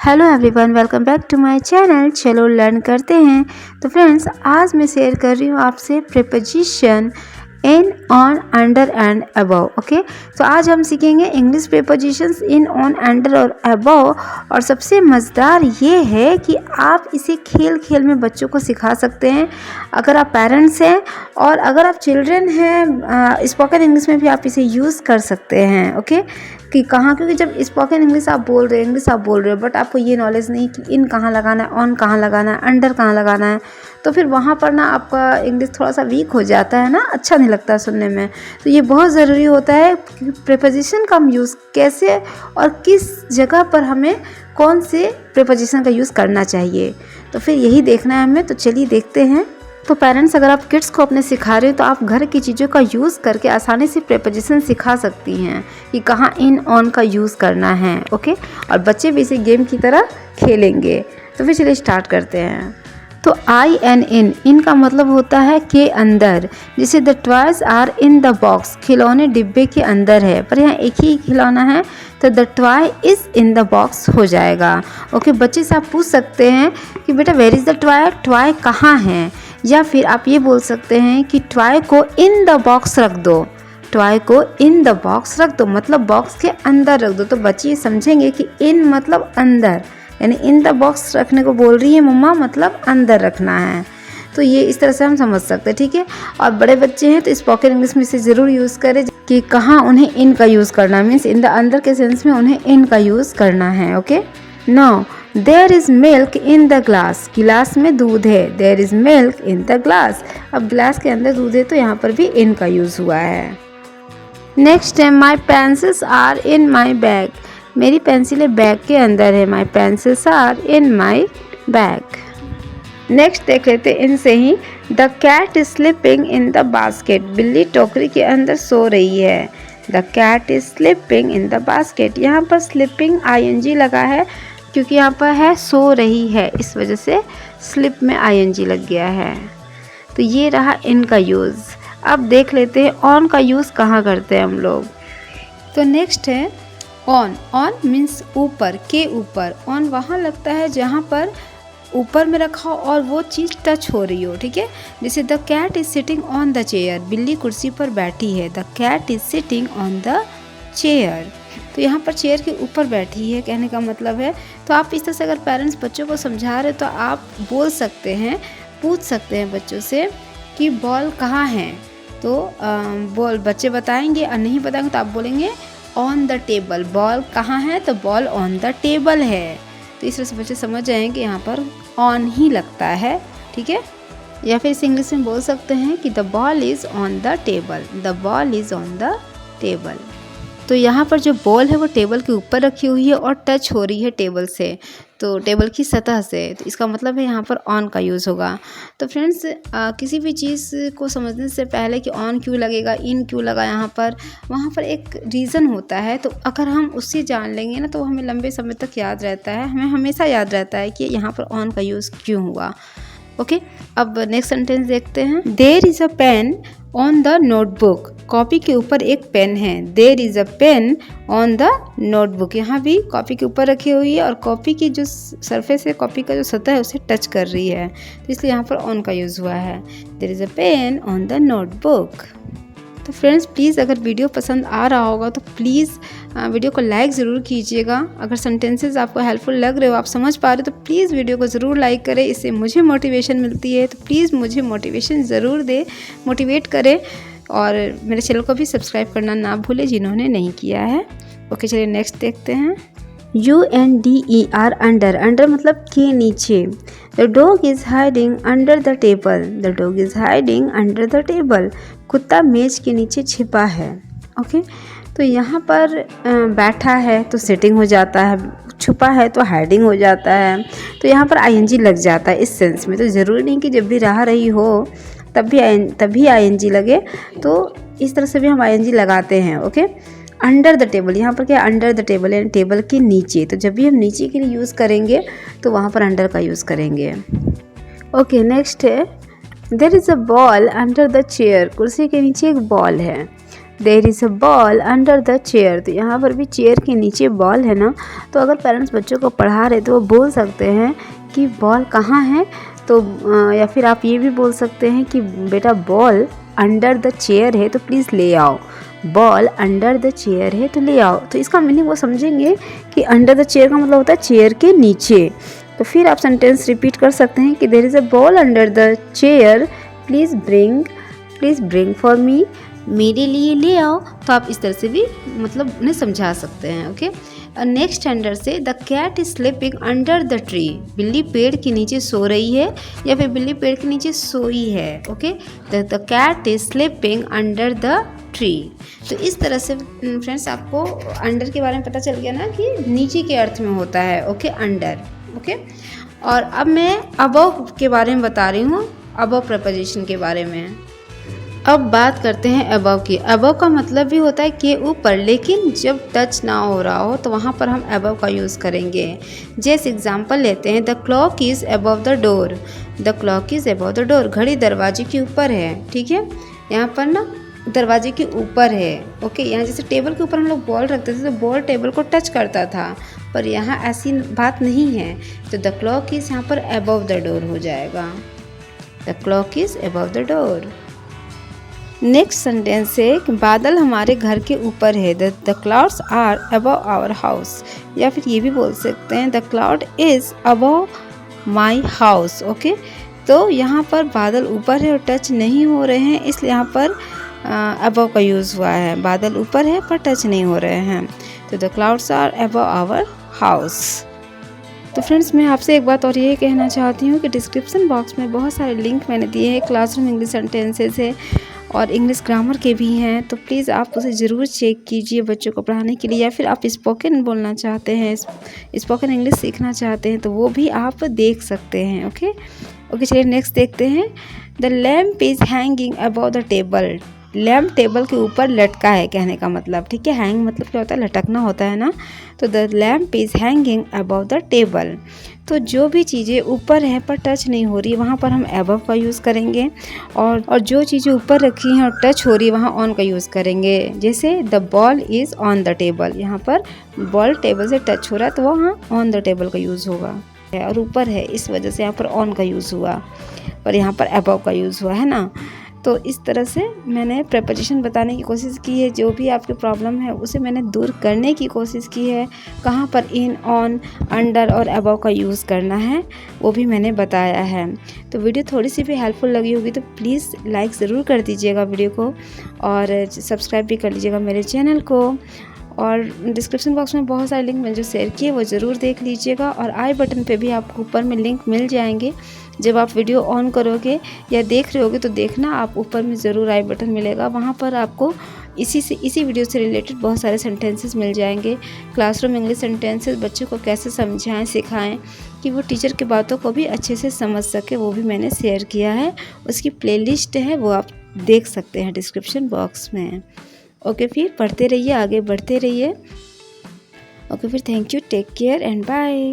Hello everyone, welcome back to my channel. चलो learn करते हैं। तो फ्रेंड्स, आज मैं शेयर कर रही हूँ आपसे preposition in, on, under and above. Okay, तो आज हम सीखेंगे English prepositions in, on, under और अबव। और सबसे मज़ेदार ये है कि आप इसे खेल खेल में बच्चों को सिखा सकते हैं अगर आप पेरेंट्स हैं, और अगर आप चिल्ड्रन हैं स्पोकन इंग्लिश में भी आप इसे यूज़ कर सकते हैं। ओके, कि कहाँ, क्योंकि जब स्पोकन इंग्लिश आप बोल रहे हो, इंग्लिश आप बोल रहे हो, बट आपको ये नॉलेज नहीं कि इन कहाँ लगाना है, ऑन कहाँ लगाना है, अंडर कहाँ लगाना है, तो फिर वहाँ पर ना आपका इंग्लिश थोड़ा सा वीक हो जाता है ना, अच्छा नहीं लगता सुनने में। तो ये बहुत ज़रूरी होता है कि प्रीपोजिशन का हम यूज़ कैसे और किस जगह पर हमें कौन से प्रीपोजिशन का यूज़ करना चाहिए, तो फिर यही देखना है हमें। तो चलिए देखते हैं। तो पेरेंट्स, अगर आप किड्स को अपने सिखा रहे हो तो आप घर की चीज़ों का यूज़ करके आसानी से प्रीपोजिशन सिखा सकती हैं कि कहाँ इन, ऑन का यूज़ करना है। ओके, और बच्चे भी इसे गेम की तरह खेलेंगे। तो फिर चलिए स्टार्ट करते हैं। तो आई एन इन का मतलब होता है के अंदर, जैसे the toys are in the box, खिलौने डिब्बे के अंदर है, पर यहाँ एक ही खिलौना है तो the toy is in the box हो जाएगा। ओके, बच्चे से आप पूछ सकते हैं कि बेटा where is the toy, toy कहाँ है, या फिर आप ये बोल सकते हैं कि टॉय को इन द बॉक्स रख दो, टॉय को इन द बॉक्स रख दो, मतलब बॉक्स के अंदर रख दो। तो बच्चे ये समझेंगे कि इन मतलब अंदर, यानी इन द बॉक्स रखने को बोल रही है मम्मा, मतलब अंदर रखना है। तो ये इस तरह से हम समझ सकते हैं, ठीक है। और बड़े बच्चे हैं तो स्पोकन इंग्लिश में इसे ज़रूर यूज़ करें कि कहाँ उन्हें इन का यूज़ करना है, मीन्स इन द अंदर के सेंस में उन्हें इन का यूज़ करना है। Okay, no there is milk in the glass, गिलास में दूध है, there is milk in the glass, अब ग्लास के अंदर दूध है तो यहाँ पर भी इन का यूज़ हुआ है। नेक्स्ट है my pencils are in my bag, मेरी पेंसिलें बैग के अंदर है, my pencils are in my bag. Next देख लेते हैं इनसे ही, the cat is sleeping in the basket, बिल्ली टोकरी के अंदर सो रही है, the cat is sleeping in the basket. यहाँ पर स्लीपिंग ING लगा है क्योंकि यहाँ पर है सो रही है, इस वजह से स्लिप में ING लग गया है। तो ये रहा इन का यूज़। अब देख लेते हैं ऑन का यूज़ कहाँ करते हैं हम लोग। तो नेक्स्ट है ऑन, ऑन मीन्स ऊपर, के ऊपर। ऑन वहाँ लगता है जहाँ पर ऊपर में रखा हो और वो चीज़ टच हो रही हो, ठीक है। जैसे the cat is sitting on the chair, बिल्ली कुर्सी पर बैठी है, the cat is sitting on the chair. तो यहाँ पर चेयर के ऊपर बैठी है कहने का मतलब है। तो आप इस तरह से अगर पेरेंट्स बच्चों को समझा रहे तो आप बोल सकते हैं, पूछ सकते हैं बच्चों से कि बॉल कहाँ है, तो बॉल बच्चे बताएंगे, और नहीं बताएंगे तो आप बोलेंगे ऑन द टेबल, बॉल कहाँ है, तो बॉल ऑन द टेबल है। तो इस तरह से बच्चे समझ जाएंगे यहाँ पर ऑन ही लगता है, ठीक है। या फिर इस इंग्लिश में बोल सकते हैं कि the ball is on the table, the ball is on the table. तो यहाँ पर जो बॉल है वो टेबल के ऊपर रखी हुई है और टच हो रही है टेबल से, तो टेबल की सतह से, तो इसका मतलब है यहाँ पर ऑन का यूज़ होगा। तो फ्रेंड्स, किसी भी चीज़ को समझने से पहले कि ऑन क्यों लगेगा, इन क्यों लगा यहाँ पर, वहाँ पर एक रीज़न होता है। तो अगर हम उससे जान लेंगे ना तो हमें लंबे समय तक याद रहता है, हमें हमेशा याद रहता है कि यहाँ पर ऑन का यूज़ क्यों हुआ। ओके, अब नेक्स्ट सेंटेंस देखते हैं। There is a pen on the notebook, copy के ऊपर एक पेन है, there is a pen on the notebook. यहाँ भी कॉपी के ऊपर रखी हुई है और कॉपी की जो सरफेस है, कॉपी का जो सतह है उसे टच कर रही है, तो इसलिए यहाँ पर ऑन का यूज़ हुआ है, there is a pen on the notebook. तो फ्रेंड्स, प्लीज़ अगर वीडियो पसंद आ रहा होगा तो प्लीज़ वीडियो को लाइक ज़रूर कीजिएगा। अगर सेंटेंसेस आपको हेल्पफुल लग रहे हो, आप समझ पा रहे हो, तो प्लीज़ वीडियो को ज़रूर लाइक करें, इससे मुझे मोटिवेशन मिलती है। तो प्लीज़ मुझे मोटिवेशन ज़रूर दे, मोटिवेट करें, और मेरे चैनल को भी सब्सक्राइब करना ना भूलें जिन्होंने नहीं किया है। ओके, चलिए नेक्स्ट देखते हैं। UNDER, अंडर, अंडर मतलब के नीचे। The dog is hiding under the table, the dog is hiding under the table, कुत्ता मेज के नीचे छिपा है। ओके, तो यहाँ पर बैठा है तो सिटिंग हो जाता है, छुपा है तो हाइडिंग हो जाता है, तो यहाँ पर ING लग जाता है इस सेंस में। तो ज़रूरी नहीं कि जब भी रह रही हो तभी ING लगे, तो इस तरह से भी हम ING लगाते हैं। ओके, अंडर द टेबल, यहाँ पर क्या अंडर द टेबल यानी टेबल के नीचे, तो जब भी हम नीचे के लिए यूज़ करेंगे तो वहाँ पर अंडर का यूज़ करेंगे। ओके, नेक्स्ट है there is a ball under the chair, कुर्सी के नीचे एक बॉल है, there is a ball under the chair. तो यहाँ पर भी चेयर के नीचे बॉल है ना, तो अगर पेरेंट्स बच्चों को पढ़ा रहे तो वो बोल सकते हैं कि बॉल कहाँ है। तो या फिर आप ये भी बोल सकते हैं कि बेटा बॉल अंडर द चेयर है तो प्लीज़ ले आओ, बॉल अंडर द चेयर है तो ले आओ। तो इसका मीनिंग वो समझेंगे कि अंडर द चेयर का मतलब होता है चेयर के नीचे। तो फिर आप सेंटेंस रिपीट कर सकते हैं कि there is a ball under the chair, please bring for me, मेरे लिए ले आओ। तो आप इस तरह से भी मतलब उन्हें समझा सकते हैं। ओके, नेक्स्ट स्टैंडर्ड से the cat is sleeping under the tree, बिल्ली पेड़ के नीचे सो रही है या फिर बिल्ली पेड़ के नीचे सोई है। Okay, the cat is sleeping under the tree. तो इस तरह से फ्रेंड्स आपको अंडर के बारे में पता चल गया ना कि नीचे के अर्थ में होता है। Okay, under. ओके, और अब मैं अबव के बारे में बता रही हूँ, अबव प्रपोजिशन के बारे में। अब बात करते हैं अबव की। अबव का मतलब भी होता है कि ऊपर, लेकिन जब टच ना हो रहा हो तो वहाँ पर हम अबव का यूज़ करेंगे। जैसे एग्जांपल लेते हैं, the clock is above the door, the clock is above the door, घड़ी दरवाजे के ऊपर है। ठीक है, यहाँ पर ना दरवाजे के ऊपर है। ओके, यहाँ जैसे टेबल के ऊपर हम लोग बॉल रखते थे तो बॉल टेबल को टच करता था, पर यहाँ ऐसी बात नहीं है। तो द क्लॉक इज़ यहाँ पर अबव द डोर हो जाएगा, the clock is above the door. Next sentence है कि बादल हमारे घर के ऊपर है, the clouds are above our house, या फिर ये भी बोल सकते हैं the cloud is above my house. Okay, तो यहाँ पर बादल ऊपर है और टच नहीं हो रहे हैं, इसलिए यहाँ पर अबव का यूज़ हुआ है। बादल ऊपर है पर टच नहीं हो रहे हैं, तो the clouds are above our house. तो फ्रेंड्स, मैं आपसे एक बात और ये कहना चाहती हूँ कि डिस्क्रिप्शन बॉक्स में बहुत सारे लिंक मैंने दिए हैं, क्लासरूम इंग्लिश सेंटेंसेस है और इंग्लिश ग्रामर के भी हैं। तो प्लीज़ आप उसे ज़रूर चेक कीजिए बच्चों को पढ़ाने के लिए, या फिर आप स्पोकन बोलना चाहते हैं, स्पोकन इंग्लिश सीखना चाहते हैं तो वो भी आप देख सकते हैं। ओके, चलिए नेक्स्ट देखते हैं। The lamp is hanging above the table, lamp table के ऊपर लटका है कहने का मतलब। ठीक है, हैंग मतलब क्या होता है, लटकना होता है ना। तो the lamp is hanging above the table. तो जो भी चीज़ें ऊपर है पर टच नहीं हो रही वहाँ पर हम अबव का यूज़ करेंगे, और जो चीज़ें ऊपर रखी हैं और टच हो रही है वहाँ ऑन का यूज़ करेंगे। जैसे the ball is on the table, यहाँ पर बॉल टेबल से टच हो रहा है तो वहाँ ऑन द टेबल का यूज़ होगा, और ऊपर है इस वजह से यहाँ पर ऑन का यूज़ हुआ, पर यहाँ पर अबव का यूज़ हुआ है ना। तो इस तरह से मैंने प्रपोजिशन बताने की कोशिश की है, जो भी आपकी प्रॉब्लम है उसे मैंने दूर करने की कोशिश की है। कहाँ पर इन, ऑन, अंडर और अबव का यूज़ करना है वो भी मैंने बताया है। तो वीडियो थोड़ी सी भी हेल्पफुल लगी होगी तो प्लीज़ लाइक ज़रूर कर दीजिएगा वीडियो को, और सब्सक्राइब भी कर लीजिएगा मेरे चैनल को। और डिस्क्रिप्शन बॉक्स में बहुत सारे लिंक मैंने जो शेयर किए वो ज़रूर देख लीजिएगा, और आई बटन पे भी आपको ऊपर में लिंक मिल जाएंगे। जब आप वीडियो ऑन करोगे या देख रहे होगे तो देखना, आप ऊपर में ज़रूर आई बटन मिलेगा, वहाँ पर आपको इसी वीडियो से रिलेटेड बहुत सारे सेंटेंसेस मिल जाएंगे। क्लासरूम इंग्लिश सेंटेंसेस बच्चों को कैसे समझाएं, सिखाएं कि वो टीचर की बातों को भी अच्छे से समझ सके, वो भी मैंने शेयर किया है। उसकी प्लेलिस्ट है, वो आप देख सकते हैं डिस्क्रिप्शन बॉक्स में। ओके, फिर पढ़ते रहिए, आगे बढ़ते रहिए। ओके, फिर thank you, take care and bye.